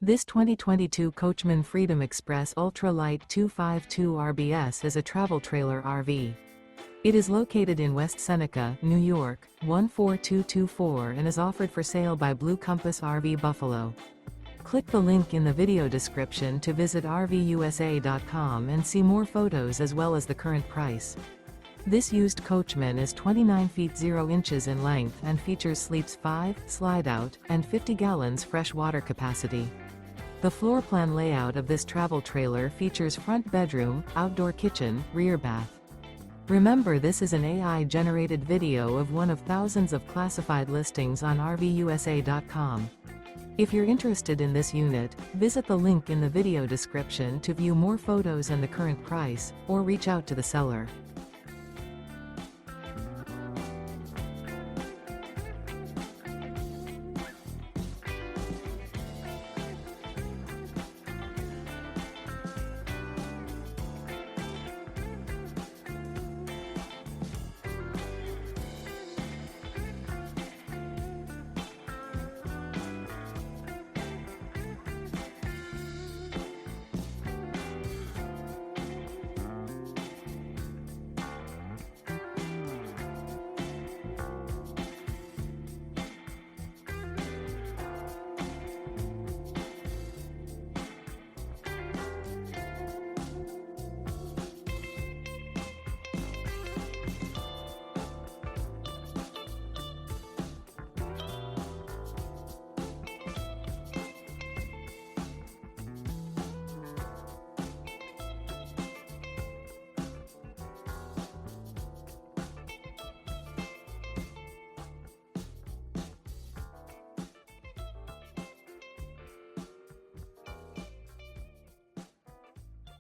This 2022 Coachmen Freedom Express Ultra Lite 252 RBS is a travel trailer RV. It is located in West Seneca, New York, 14224 and is offered for sale by Blue Compass RV Buffalo. Click the link in the video description to visit RVUSA.com and see more photos as well as the current price. This used Coachman is 29 feet 0 inches in length and features sleeps 5, Slideout, and 50 gallons fresh water capacity. The floor plan layout of this travel trailer features front bedroom, outdoor kitchen, rear bath. Remember, this is an AI-generated video of one of thousands of classified listings on RVUSA.com. If you're interested in this unit, visit the link in the video description to view more photos and the current price, or reach out to the seller.